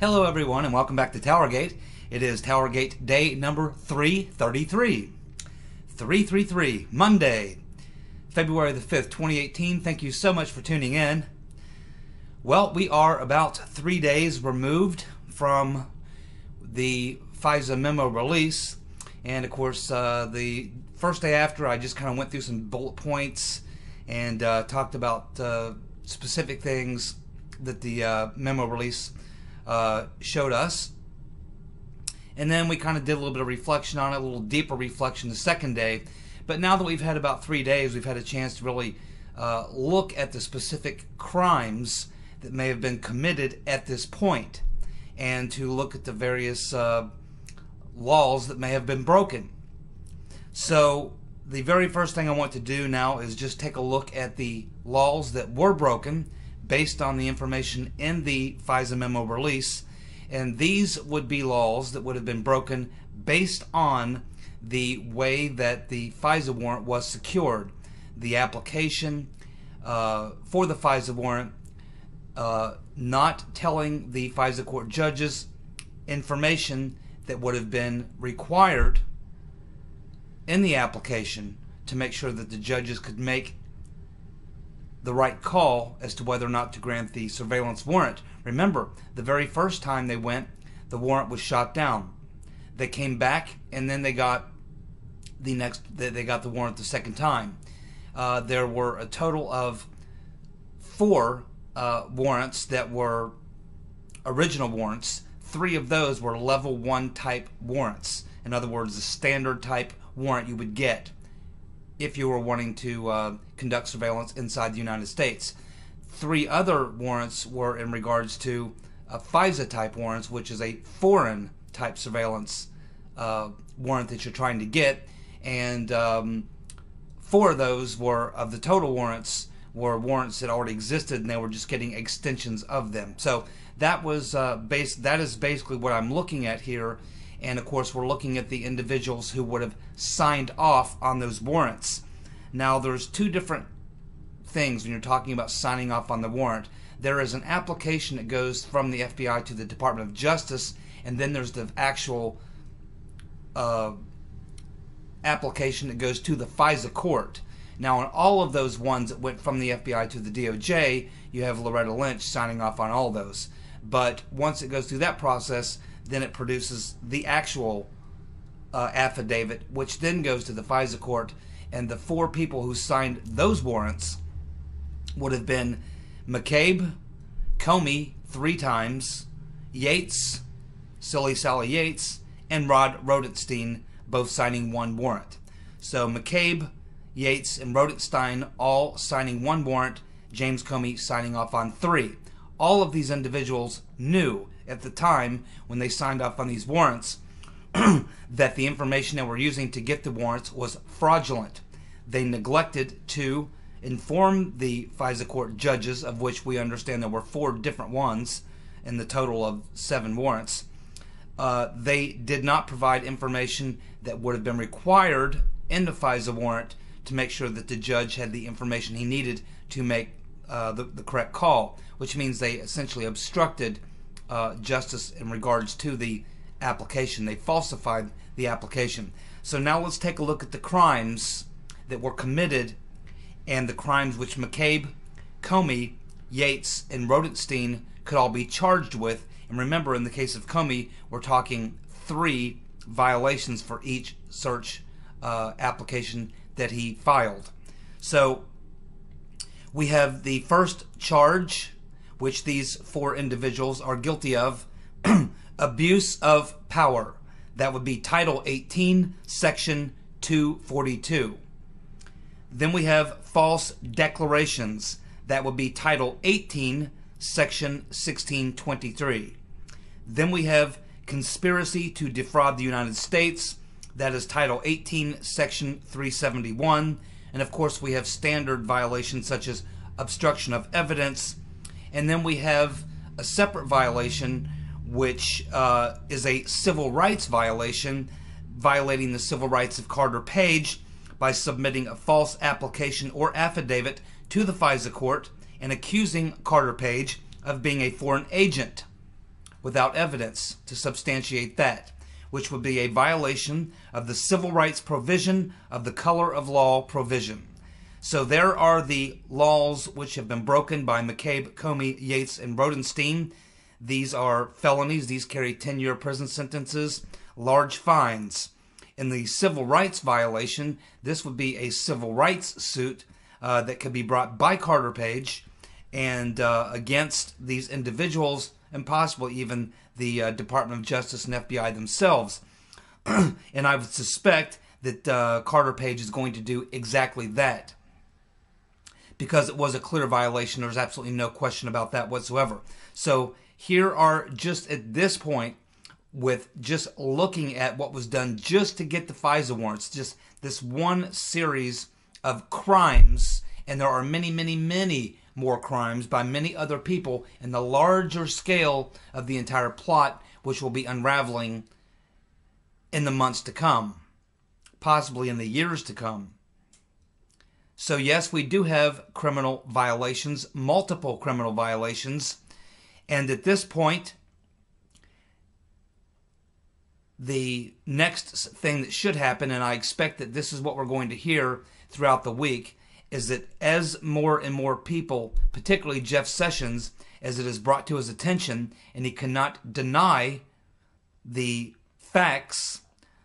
Hello everyone and welcome back to TowerGate. It is TowerGate day number 333. 333, Monday, February the 5th, 2018. Thank you so much for tuning in. Well, we are about 3 days removed from the FISA Memo release. And of course, the first day after, I just kind of went through some bullet points and talked about specific things that the memo release showed us, and then we kind of did a little bit of reflection on it, a little deeper reflection the second day. But now that we've had about 3 days, we've had a chance to really look at the specific crimes that may have been committed at this point, and to look at the various laws that may have been broken. So the very first thing I want to do now is just take a look at the laws that were broken based on the information in the FISA Memo release. And these would be laws that would have been broken based on the way that the FISA warrant was secured. The application for the FISA warrant, not telling the FISA court judges information that would have been required in the application to make sure that the judges could make the right call as to whether or not to grant the surveillance warrant. Remember, the very first time they went, the warrant was shot down. They came back and then they got the warrant the second time. There were a total of 4 warrants that were original warrants. 3 of those were level 1 type warrants. In other words, the standard type warrant you would get if you were wanting to conduct surveillance inside the United States. 3 other warrants were in regards to FISA type warrants, which is a foreign type surveillance warrant that you're trying to get. And 4 of those were, of the total warrants, were warrants that already existed, and they were just getting extensions of them. So that was that is basically what I'm looking at here. And of course, we're looking at the individuals who would have signed off on those warrants. Now, there's 2 different things when you're talking about signing off on the warrant. There is an application that goes from the FBI to the Department of Justice, and then there's the actual application that goes to the FISA court. Now, on all of those ones that went from the FBI to the DOJ, you have Loretta Lynch signing off on all those. But once it goes through that process, then it produces the actual affidavit, which then goes to the FISA court. And the 4 people who signed those warrants would have been McCabe, Comey 3 times, Yates, Silly Sally Yates, and Rosenstein, both signing 1 warrant. So McCabe, Yates, and Rosenstein all signing 1 warrant, James Comey signing off on 3. All of these individuals knew at the time when they signed off on these warrants that the information they were using to get the warrants was fraudulent. They neglected to inform the FISA court judges, of which we understand there were 4 different ones in the total of 7 warrants. They did not provide information that would have been required in the FISA warrant to make sure that the judge had the information he needed to make the correct call, which means they essentially obstructed justice in regards to the application. They falsified the application. So now let's take a look at the crimes that were committed and the crimes which McCabe, Comey, Yates, and Rosenstein could all be charged with. And remember, in the case of Comey, we're talking 3 violations for each search application that he filed. So we have the first charge, which these 4 individuals are guilty of, abuse of power. That would be Title 18, Section 242. Then we have false declarations. That would be Title 18, Section 1623. Then we have conspiracy to defraud the United States. That is Title 18, Section 371. And of course, we have standard violations such as obstruction of evidence. And then we have a separate violation, which is a civil rights violation, violating the civil rights of Carter Page by submitting a false application or affidavit to the FISA court and accusing Carter Page of being a foreign agent. without evidence to substantiate that, which would be a violation of the civil rights provision of the color of law provision. So there are the laws which have been broken by McCabe, Comey, Yates, and Rosenstein. These are felonies. These carry 10-year prison sentences, large fines. In the civil rights violation, this would be a civil rights suit that could be brought by Carter Page and against these individuals and possibly even the Department of Justice and FBI themselves. And I would suspect that Carter Page is going to do exactly that, because it was a clear violation. There's absolutely no question about that whatsoever. So here are, just at this point, with just looking at what was done just to get the FISA warrants, just this one series of crimes, and there are many, many, many more crimes by many other people in the larger scale of the entire plot, which will be unraveling in the months to come, possibly in the years to come. So yes, we do have criminal violations, multiple criminal violations, and at this point, the next thing that should happen, and I expect that this is what we're going to hear throughout the week, is that as more and more people, particularly Jeff Sessions, as it is brought to his attention, and he cannot deny the facts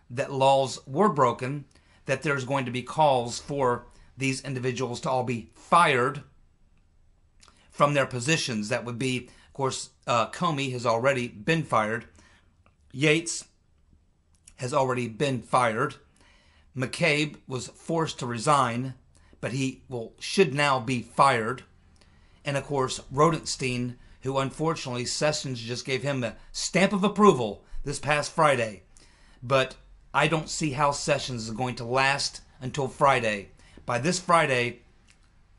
that laws were broken, that there's going to be calls for these individuals to all be fired from their positions. That would be, of course, Comey has already been fired. Yates has already been fired. McCabe was forced to resign, but he should now be fired. And of course, Rosenstein, who unfortunately Sessions just gave him the stamp of approval this past Friday. But I don't see how Sessions is going to last until Friday. By this Friday,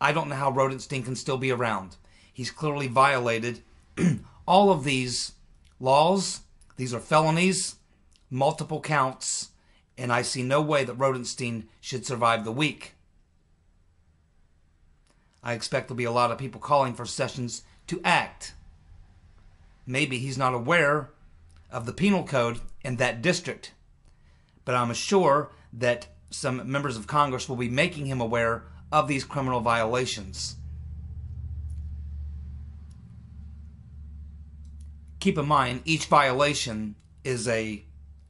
I don't know how Rosenstein can still be around. He's clearly violated all of these laws. These are felonies, multiple counts, and I see no way that Rosenstein should survive the week. I expect there'll be a lot of people calling for Sessions to act. Maybe he's not aware of the penal code in that district, but I'm sure that some members of Congress will be making him aware of these criminal violations. Keep in mind, each violation is a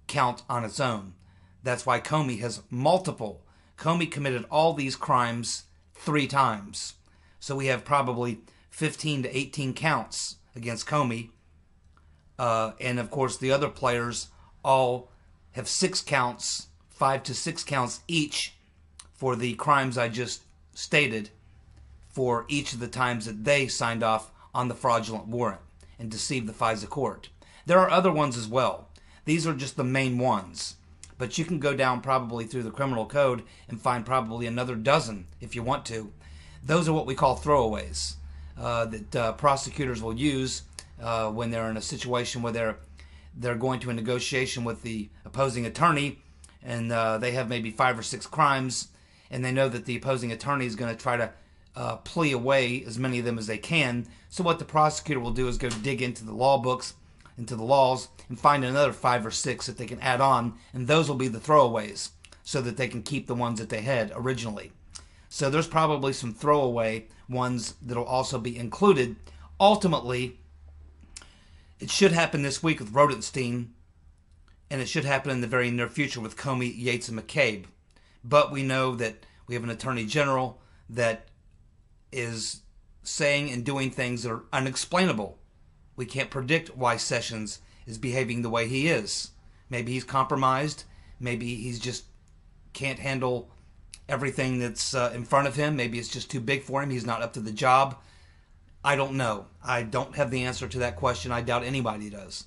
count on its own. That's why Comey has multiple. Comey committed all these crimes 3 times. So we have probably 15 to 18 counts against Comey. And of course the other players all have 6 counts, 5 to 6 counts each for the crimes I just stated, for each of the times that they signed off on the fraudulent warrant and deceived the FISA court. There are other ones as well. These are just the main ones. But you can go down probably through the criminal code and find probably another dozen if you want to. Those are what we call throwaways that prosecutors will use when they're in a situation where they're going to a negotiation with the opposing attorney, and they have maybe 5 or 6 crimes, and they know that the opposing attorney is going to try to plea away as many of them as they can. So what the prosecutor will do is go dig into the law books, into the laws, and find another 5 or 6 that they can add on, and those will be the throwaways, so that they can keep the ones that they had originally. So there's probably some throwaway ones that'll also be included. Ultimately, it should happen this week with Rosenstein, and it should happen in the very near future with Comey, Yates, and McCabe. But we know that we have an attorney general that is saying and doing things that are unexplainable. We can't predict why Sessions is behaving the way he is. Maybe he's compromised. Maybe he's just can't handle everything that's in front of him. Maybe it's just too big for him. He's not up to the job. I don't know. I don't have the answer to that question. I doubt anybody does.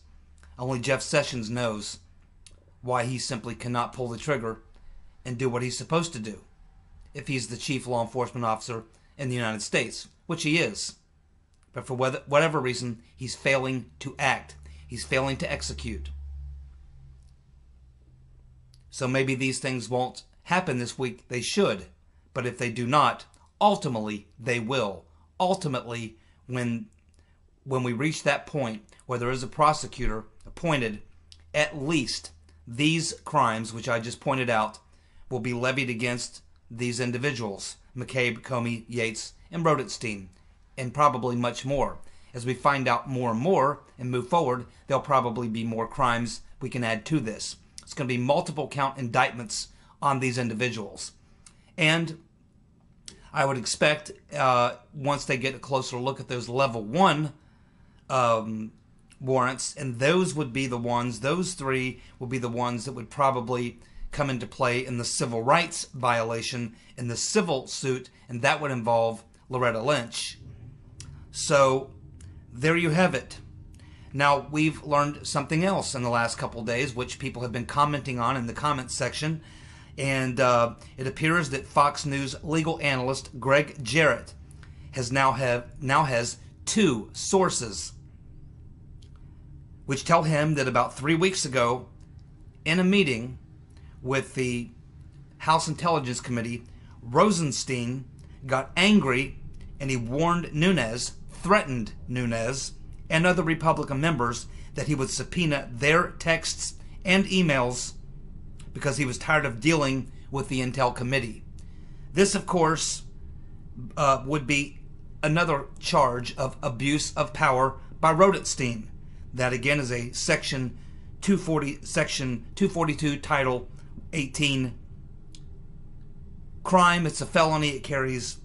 Only Jeff Sessions knows why he simply cannot pull the trigger and do what he's supposed to do if he's the chief law enforcement officer in the United States, which he is. But for whatever reason, he's failing to act. He's failing to execute. So maybe these things won't happen this week. They should. But if they do not, ultimately they will. Ultimately, when when we reach that point where there is a prosecutor appointed, at least these crimes, which I just pointed out, will be levied against these individuals, McCabe, Comey, Yates, and Rosenstein, and probably much more. As we find out more and more and move forward, there'll probably be more crimes we can add to this. It's going to be multiple count indictments on these individuals. And I would expect once they get a closer look at those level 1 warrants, and those would be the ones, those 3 would be the ones that would probably come into play in the civil rights violation in the civil suit, and that would involve Loretta Lynch. So there you have it. Now, we've learned something else in the last couple days, which people have been commenting on in the comments section, and it appears that Fox News legal analyst Greg Jarrett now has 2 sources which tell him that about 3 weeks ago, in a meeting with the House Intelligence Committee, Rosenstein got angry and he warned Nunes, threatened Nunes, and other Republican members that he would subpoena their texts and emails because he was tired of dealing with the Intel Committee. This, of course, would be another charge of abuse of power by Rosenstein. That, again, is a Section 242, Title 18 crime. It's a felony. It carries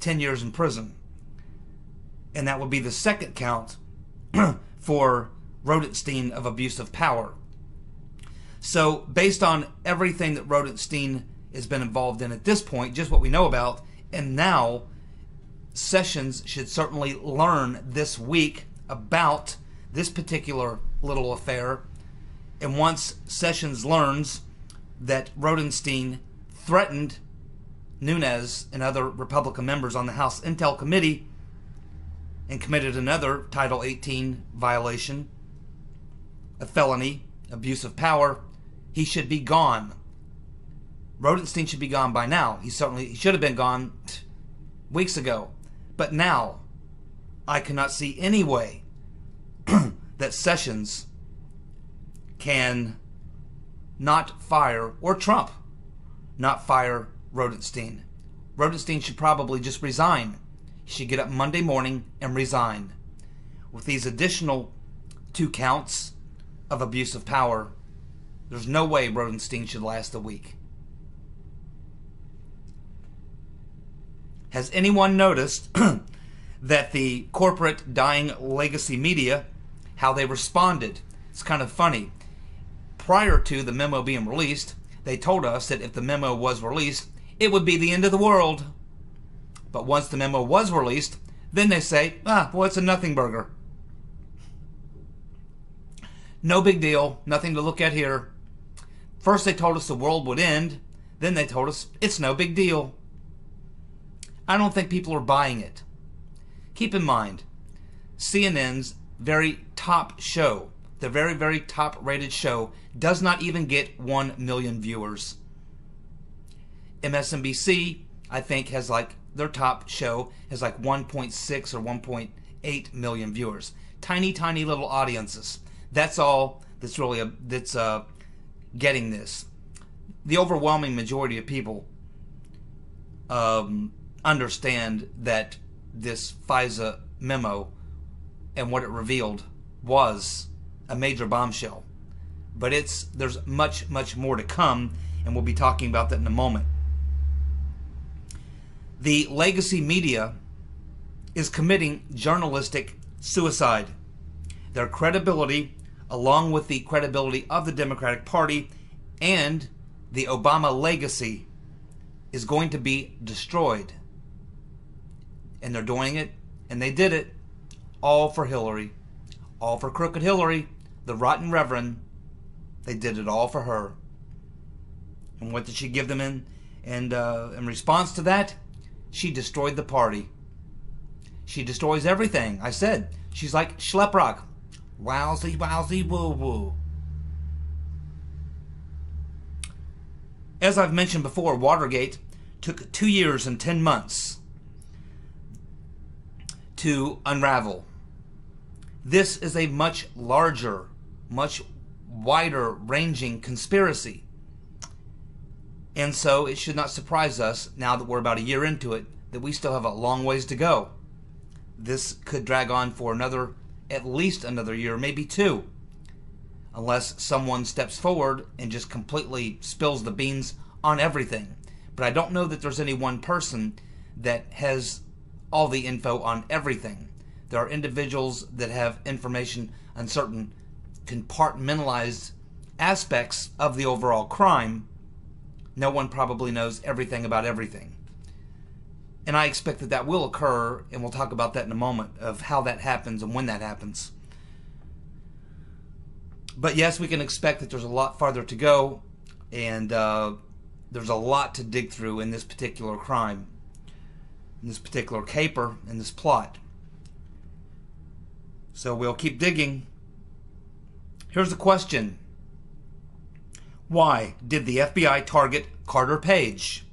10 years in prison. And that would be the second count for Rosenstein of abuse of power. So, based on everything that Rosenstein has been involved in at this point, just what we know about, and now Sessions should certainly learn this week about this particular little affair. And once Sessions learns that Rosenstein threatened Nunes and other Republican members on the House Intel Committee and committed another Title 18 violation, a felony, abuse of power, he should be gone. Rosenstein should be gone by now. He should have been gone weeks ago. But now, I cannot see any way that Sessions can not fire, or Trump not fire Rosenstein. Rosenstein should probably just resign. He should get up Monday morning and resign. With these additional 2 counts of abuse of power, there's no way Rosenstein should last a week. Has anyone noticed that the corporate dying legacy media, how they responded? It's kind of funny. Prior to the memo being released, they told us that if the memo was released, it would be the end of the world. But once the memo was released, then they say, well, it's a nothing burger. No big deal, nothing to look at here. First they told us the world would end, then they told us it's no big deal. I don't think people are buying it. Keep in mind, CNN's very top show, the very, very top rated show, does not even get 1 million viewers. MSNBC, I think, has their top show has 1.6 or 1.8 million viewers. Tiny, tiny little audiences. That's all that's really getting this. The overwhelming majority of people understand that this FISA memo and what it revealed was a major bombshell. But there's much, much more to come, and we'll be talking about that in a moment. The legacy media is committing journalistic suicide. Their credibility, along with the credibility of the Democratic Party and the Obama legacy, is going to be destroyed. And they're doing it, and they did it, all for Hillary. All for crooked Hillary, the rotten reverend. They did it all for her. And what did she give them in response to that? She destroyed the party. She destroys everything. I said, she's like Schleprock. Wowsy, wowsy, woo, woo. As I've mentioned before, Watergate took 2 years and 10 months to unravel. This is a much larger, much wider ranging conspiracy. And so it should not surprise us, now that we're about a year into it, that we still have a long ways to go. This could drag on for at least another year, maybe two, unless someone steps forward and just completely spills the beans on everything. But I don't know that there's any one person that has all the info on everything. There are individuals that have information on certain compartmentalized aspects of the overall crime. No one probably knows everything about everything. And I expect that that will occur, and we'll talk about that in a moment, of how that happens and when that happens. But yes, we can expect that there's a lot farther to go, and there's a lot to dig through in this particular crime, in this particular caper, in this plot. So we'll keep digging. Here's the question. Why did the FBI target Carter Page?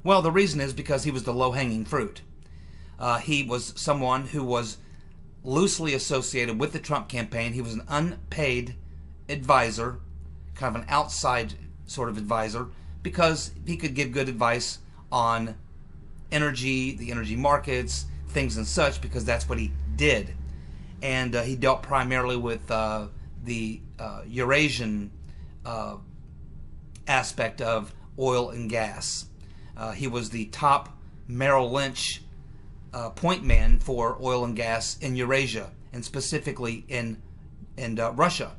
Well, the reason is because he was the low-hanging fruit. He was someone who was loosely associated with the Trump campaign. He was an unpaid advisor, kind of an outside sort of advisor, because he could give good advice on energy, the energy markets, things and such, because that's what he did. And he dealt primarily with the Eurasian aspect of oil and gas. He was the top Merrill Lynch point man for oil and gas in Eurasia, and specifically in Russia.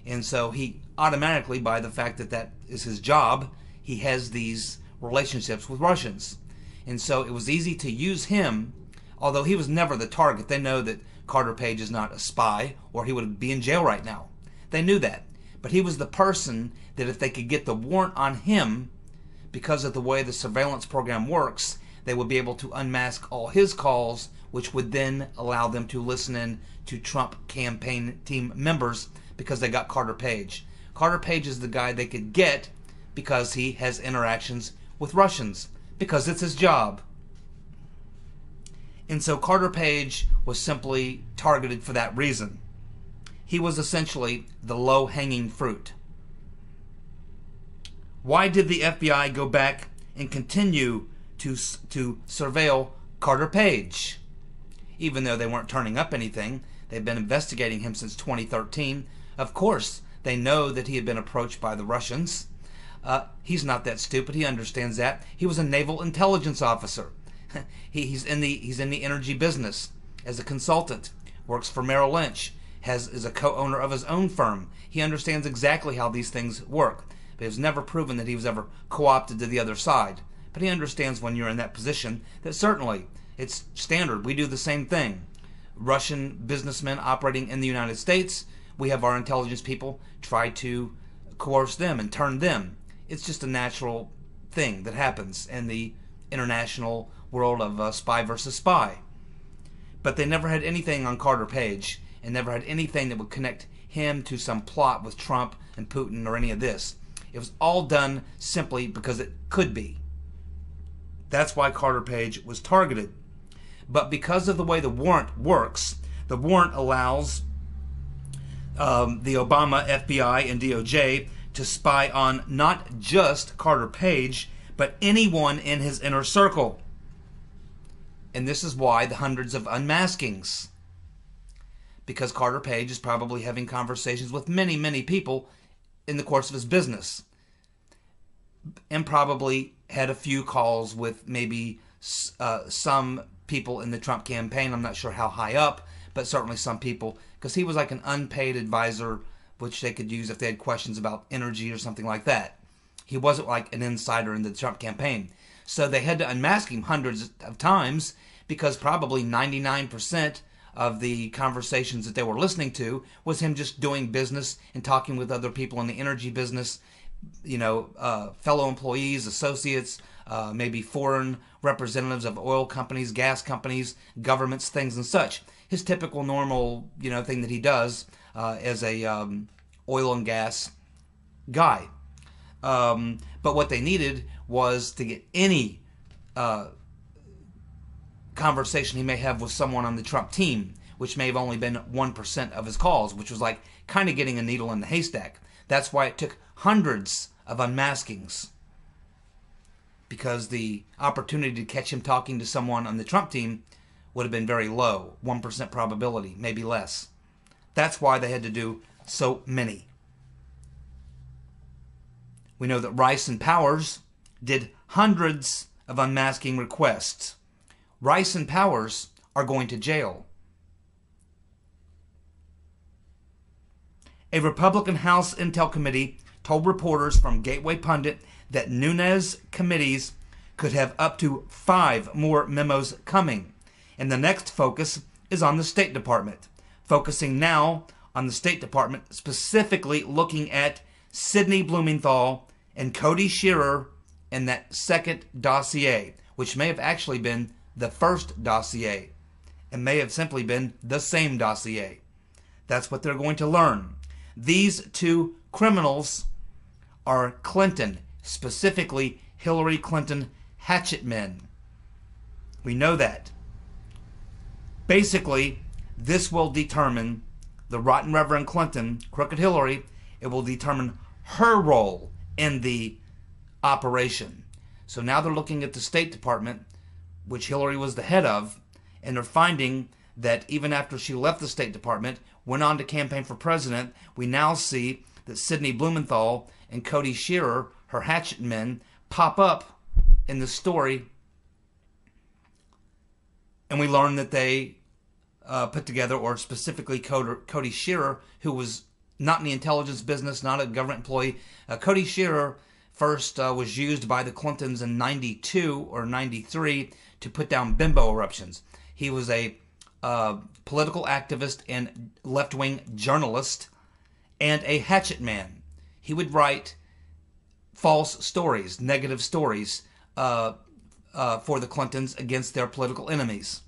And so he automatically, by the fact that that is his job, he has these relationships with Russians. And so it was easy to use him, although he was never the target. They know that Carter Page is not a spy, or he would be in jail right now. They knew that. But he was the person that if they could get the warrant on him, because of the way the surveillance program works, they would be able to unmask all his calls, which would then allow them to listen in to Trump campaign team members, because they got Carter Page. Carter Page is the guy they could get because he has interactions with Russians, because it's his job. And so Carter Page was simply targeted for that reason. He was essentially the low-hanging fruit. Why did the FBI go back and continue to surveil Carter Page? Even though they weren't turning up anything, they've been investigating him since 2013. Of course, they know that he had been approached by the Russians. He's not that stupid. He understands that. He was a naval intelligence officer. He's in the energy business as a consultant. Works for Merrill Lynch. Is a co-owner of his own firm. He understands exactly how these things work. But it was never proven that he was ever co-opted to the other side. But he understands when you're in that position that certainly it's standard. We do the same thing. Russian businessmen operating in the United States, we have our intelligence people try to coerce them and turn them. It's just a natural thing that happens in the international world of spy versus spy. But they never had anything on Carter Page, and never had anything that would connect him to some plot with Trump and Putin or any of this. It was all done simply because it could be. That's why Carter Page was targeted. But because of the way the warrant works, the warrant allows the Obama FBI and DOJ to spy on not just Carter Page, but anyone in his inner circle. And this is why the hundreds of unmaskings. Because Carter Page is probably having conversations with many, many people in the course of his business. And probably had a few calls with maybe some people in the Trump campaign. I'm not sure how high up, but certainly some people. Because he was like an unpaid advisor, which they could use if they had questions about energy or something like that. He wasn't like an insider in the Trump campaign. So they had to unmask him hundreds of times, because probably 99% of the conversations that they were listening to was him just doing business and talking with other people in the energy business, fellow employees, associates, maybe foreign representatives of oil companies, gas companies, governments, things and such. His typical normal, thing that he does as a oil and gas guy. But what they needed was to get any conversation he may have with someone on the Trump team, which may have only been 1% of his calls, which was like kind of getting a needle in the haystack. That's why it took hundreds of unmaskings, because the opportunity to catch him talking to someone on the Trump team would have been very low, 1% probability, maybe less. That's why they had to do so many. We know that Rice and Powers did hundreds of unmasking requests. Rice and Powers are going to jail. A Republican House Intel Committee told reporters from Gateway Pundit that Nunes committees could have up to 5 more memos coming. And the next focus is on the State Department, focusing now on the State Department, specifically looking at Sidney Blumenthal and Cody Shearer in that second dossier, which may have actually been the first dossier and may have simply been the same dossier. That's what they're going to learn. These 2 criminals are Clinton, specifically Hillary Clinton hatchet men. We know that. Basically, this will determine the rotten Reverend Clinton, crooked Hillary. It will determine her role in the operation. So now they're looking at the State Department, which Hillary was the head of, and they're finding that even after she left the State Department, went on to campaign for president, we now see that Sidney Blumenthal and Cody Shearer, her hatchet men, pop up in the story, and we learn that they put together, or specifically Cody Shearer, who was not in the intelligence business, not a government employee. Cody Shearer first was used by the Clintons in 92 or 93 to put down bimbo eruptions. He was a political activist and left-wing journalist and a hatchet man. He would write false stories, negative stories for the Clintons against their political enemies.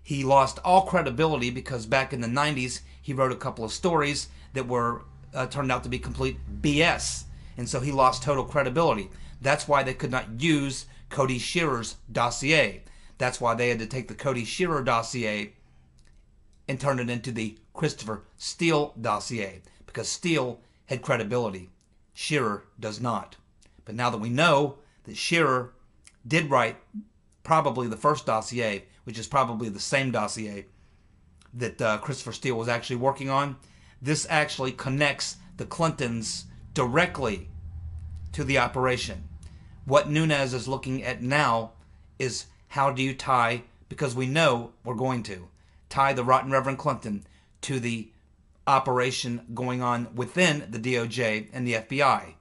He lost all credibility because back in the 90s, he wrote a couple of stories that were turned out to be complete BS. And so he lost total credibility. That's why they could not use Cody Shearer's dossier. That's why they had to take the Cody Shearer dossier and turn it into the Christopher Steele dossier, because Steele had credibility. Shearer does not. But now that we know that Shearer did write probably the first dossier, which is probably the same dossier that Christopher Steele was actually working on, this actually connects the Clintons directly to the operation. What Nunes is looking at now is how do you tie, because we know we're going to, tie the rotten Reverend Clinton to the operation going on within the DOJ and the FBI.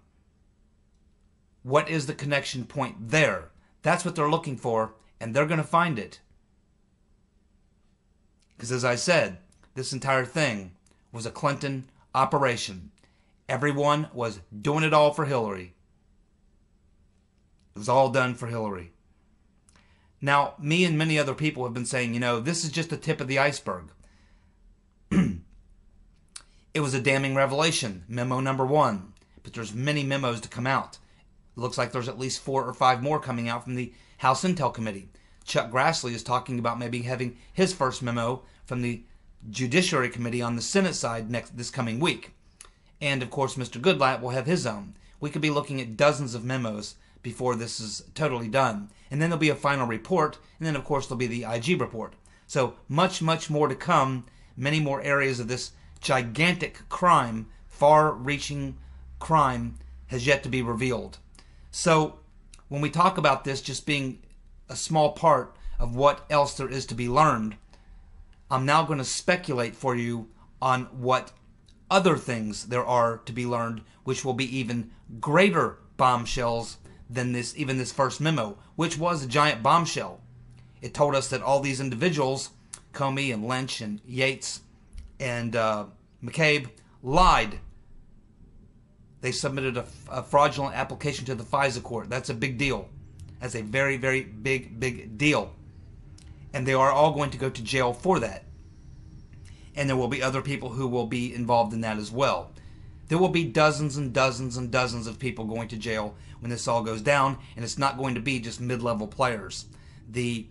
What is the connection point there? That's what they're looking for, and they're going to find it. Because as I said, this entire thing was a Clinton operation. Everyone was doing it all for Hillary. It was all done for Hillary. Now, me and many other people have been saying, this is just the tip of the iceberg. It was a damning revelation, memo number 1. But there's many memos to come out. It looks like there's at least 4 or 5 more coming out from the House Intel Committee. Chuck Grassley is talking about maybe having his first memo from the Judiciary Committee on the Senate side this coming week. And, of course, Mr. Goodlatte will have his own. We could be looking at dozens of memos before this is totally done. And then there'll be a final report, and then, of course, there'll be the IG report. So much, much more to come. Many more areas of this gigantic crime, far-reaching crime, has yet to be revealed. So when we talk about this just being a small part of what else there is to be learned, I'm now going to speculate for you on what other things there are to be learned, which will be even greater bombshells than even this first memo, which was a giant bombshell. It told us that all these individuals, Comey and Lynch and Yates and McCabe, lied. They submitted a fraudulent application to the FISA court. That's a big deal. That's a very, very big deal. And they are all going to go to jail for that. And there will be other people who will be involved in that as well. There will be dozens and dozens and dozens of people going to jail when this all goes down, and it's not going to be just mid-level players. The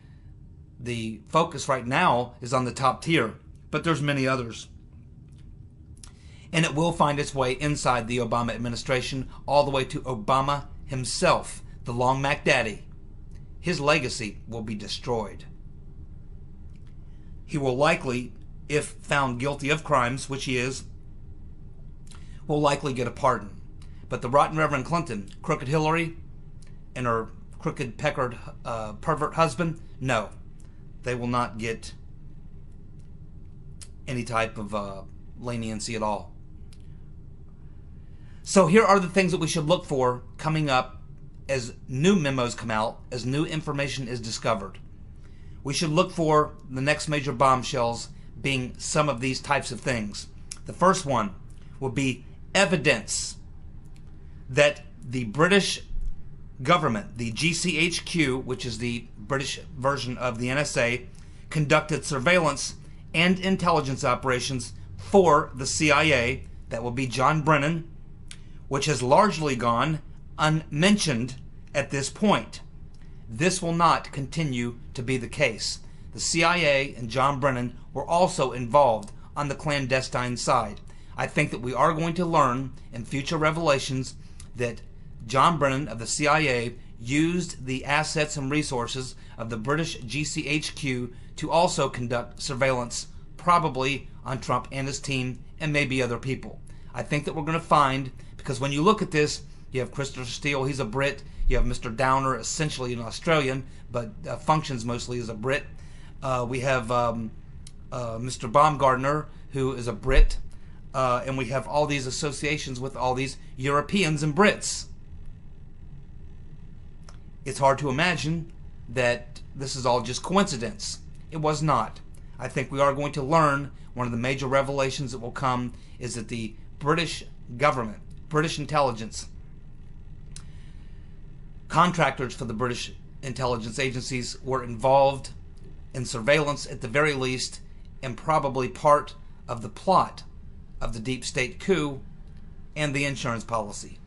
the focus right now is on the top tier, but there's many others. And it will find its way inside the Obama administration, all the way to Obama himself, the Long Mac Daddy. His legacy will be destroyed. He will likely, if found guilty of crimes, which he is, will likely get a pardon. But the rotten Reverend Clinton, crooked Hillary, and her crooked, peckered, pervert husband, no. They will not get any type of leniency at all. So here are the things that we should look for coming up as new memos come out, as new information is discovered. We should look for the next major bombshells being some of these types of things. The first one will be evidence that the British government, the GCHQ, which is the British version of the NSA, conducted surveillance and intelligence operations for the CIA. That will be John Brennan, which has largely gone unmentioned at this point. This will not continue to be the case. The CIA and John Brennan were also involved on the clandestine side. I think that we are going to learn in future revelations that John Brennan of the CIA used the assets and resources of the British GCHQ to also conduct surveillance, probably on Trump and his team and maybe other people. I think that we're going to find, because when you look at this, you have Christopher Steele, he's a Brit. You have Mr. Downer, essentially an Australian, but functions mostly as a Brit. We have Mr. Baumgartner, who is a Brit. And we have all these associations with all these Europeans and Brits. It's hard to imagine that this is all just coincidence. It was not. I think we are going to learn, one of the major revelations that will come is that the British government, British intelligence, contractors for the British intelligence agencies were involved in surveillance at the very least, and probably part of the plot of the deep state coup and the insurance policy.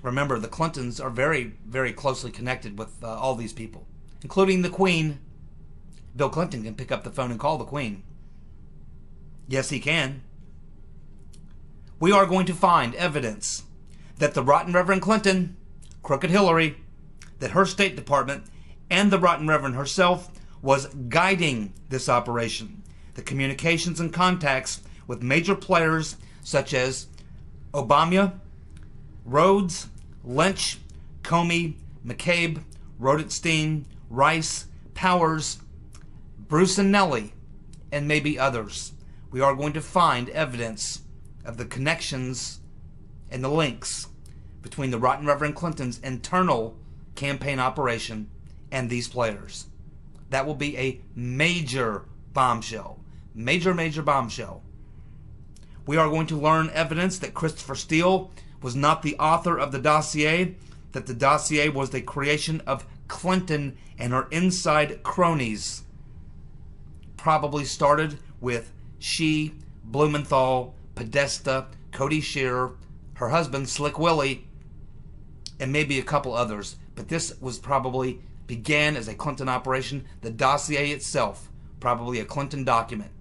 Remember, the Clintons are very, very closely connected with all these people, including the Queen. Bill Clinton can pick up the phone and call the Queen. Yes, he can. We are going to find evidence that the rotten Reverend Clinton, crooked Hillary, that her State Department, and the rotten Reverend herself was guiding this operation. The communications and contacts with major players such as Obama, Rhodes, Lynch, Comey, McCabe, Rosenstein, Rice, Powers, Bruce and Nellie, and maybe others. We are going to find evidence of the connections and the links between the rotten Reverend Clinton's internal campaign operation and these players. That will be a major bombshell. Major, major bombshell. We are going to learn evidence that Christopher Steele was not the author of the dossier, that the dossier was the creation of Clinton and her inside cronies. Probably started with she, Blumenthal, Podesta, Cody Shearer, her husband Slick Willie, and maybe a couple others. But this was probably began as a Clinton operation. The dossier itself, probably a Clinton document.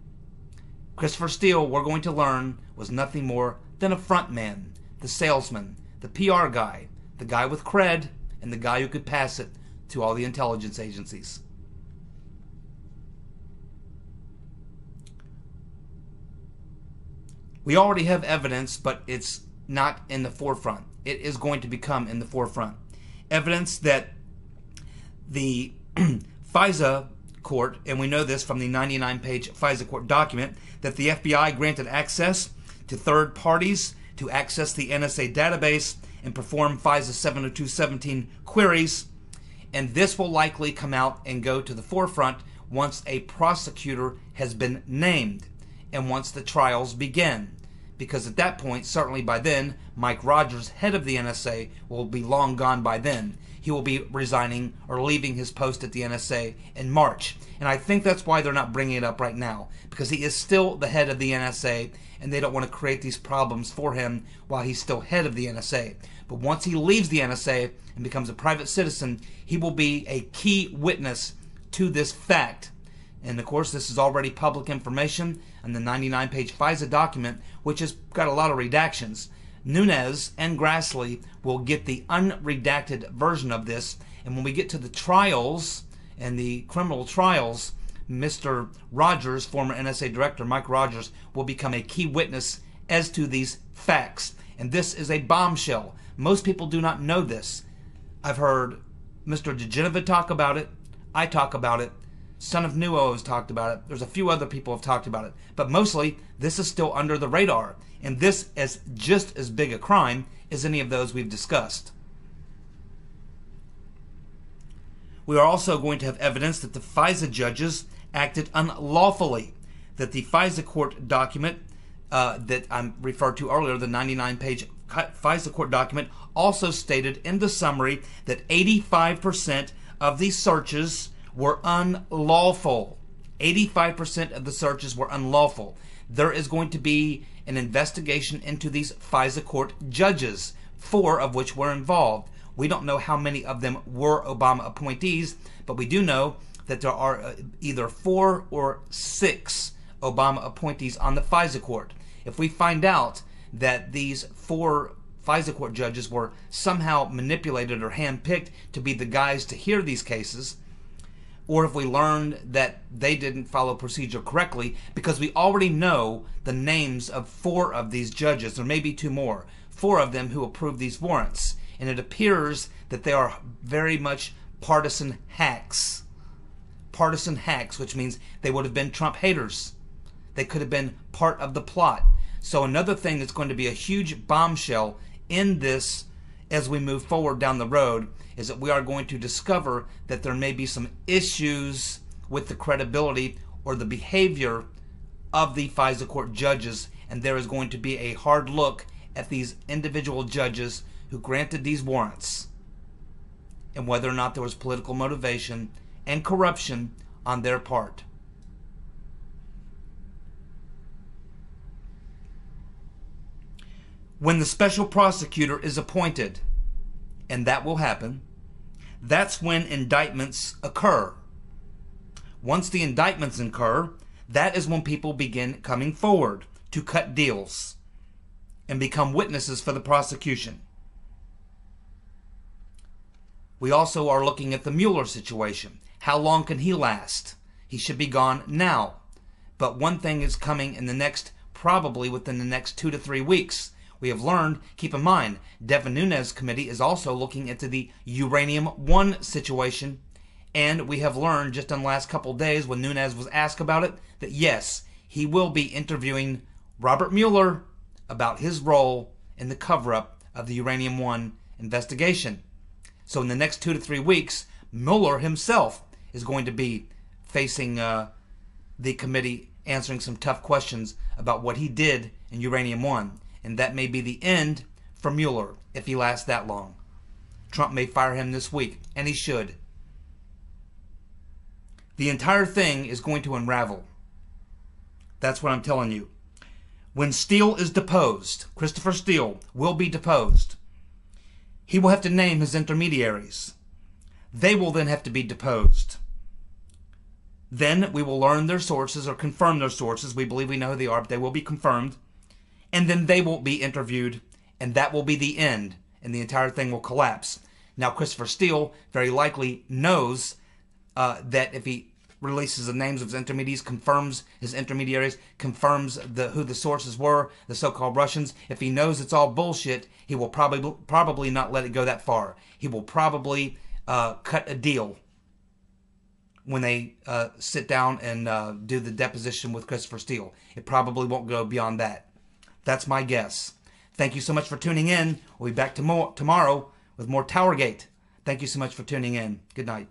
Christopher Steele, we're going to learn, was nothing more than a front man, the salesman, the PR guy, the guy with cred, and the guy who could pass it to all the intelligence agencies. We already have evidence, but it's not in the forefront. It is going to become in the forefront. Evidence that the FISA court, and we know this from the 99-page FISA court document, that the FBI granted access to third parties to access the NSA database and perform FISA 702.17 queries, and this will likely come out and go to the forefront once a prosecutor has been named and once the trials begin. Because at that point, certainly by then, Mike Rogers, head of the NSA, will be long gone by then. He he will be resigning or leaving his post at the NSA in March. And I think that's why they're not bringing it up right now, because he is still the head of the NSA, and they don't want to create these problems for him while he's still head of the NSA. But once he leaves the NSA and becomes a private citizen, he will be a key witness to this fact. And of course, this is already public information in the 99-page FISA document, which has got a lot of redactions. Nunes and Grassley will get the unredacted version of this, and when we get to the trials and the criminal trials, Mr. Rogers, former NSA director Mike Rogers, will become a key witness as to these facts. And this is a bombshell. Most people do not know this. I've heard Mr. Degenevieve talk about it. I talk about it. Son of Nuo has talked about it. There's a few other people who have talked about it. But mostly, this is still under the radar. And this is just as big a crime as any of those we've discussed. We are also going to have evidence that the FISA judges acted unlawfully. That the FISA court document that I referred to earlier, the 99-page FISA court document, also stated in the summary that 85% of these searches were unlawful. 85% of the searches were unlawful. There is going to be an investigation into these FISA court judges, 4 of which were involved. We don't know how many of them were Obama appointees, but we do know that there are either 4 or 6 Obama appointees on the FISA court. If we find out that these 4 FISA court judges were somehow manipulated or handpicked to be the guys to hear these cases, or if we learned that they didn't follow procedure correctly, because we already know the names of 4 of these judges, or maybe 2 more, 4 of them who approved these warrants. And it appears that they are very much partisan hacks. Partisan hacks, which means they would have been Trump haters. They could have been part of the plot. So another thing that's going to be a huge bombshell in this as we move forward down the road is that we are going to discover that there may be some issues with the credibility or the behavior of the FISA court judges, and there is going to be a hard look at these individual judges who granted these warrants and whether or not there was political motivation and corruption on their part. When the special prosecutor is appointed, and that will happen, that's when indictments occur. Once the indictments occur, that is when people begin coming forward to cut deals and become witnesses for the prosecution. We also are looking at the Mueller situation. How long can he last? He should be gone now. But one thing is coming in the next, probably within the next 2 to 3 weeks. We have learned, keep in mind, Devin Nunes' committee is also looking into the Uranium One situation. And we have learned just in the last couple of days when Nunes was asked about it, that yes, he will be interviewing Robert Mueller about his role in the cover-up of the Uranium One investigation. So in the next 2 to 3 weeks, Mueller himself is going to be facing the committee, answering some tough questions about what he did in Uranium One. And that may be the end for Mueller if he lasts that long. Trump may fire him this week, and he should. The entire thing is going to unravel. That's what I'm telling you. When Steele is deposed, Christopher Steele will be deposed. He will have to name his intermediaries. They will then have to be deposed. Then we will learn their sources or confirm their sources. We believe we know who they are, but they will be confirmed. And then they will be interviewed, and that will be the end, and the entire thing will collapse. Now, Christopher Steele very likely knows that if he releases the names of his intermediaries, confirms his intermediaries, confirms who the sources were, the so-called Russians, if he knows it's all bullshit, he will probably not let it go that far. He will probably cut a deal when they sit down and do the deposition with Christopher Steele. It probably won't go beyond that. That's my guess. Thank you so much for tuning in. We'll be back tomorrow with more TowerGate. Thank you so much for tuning in. Good night.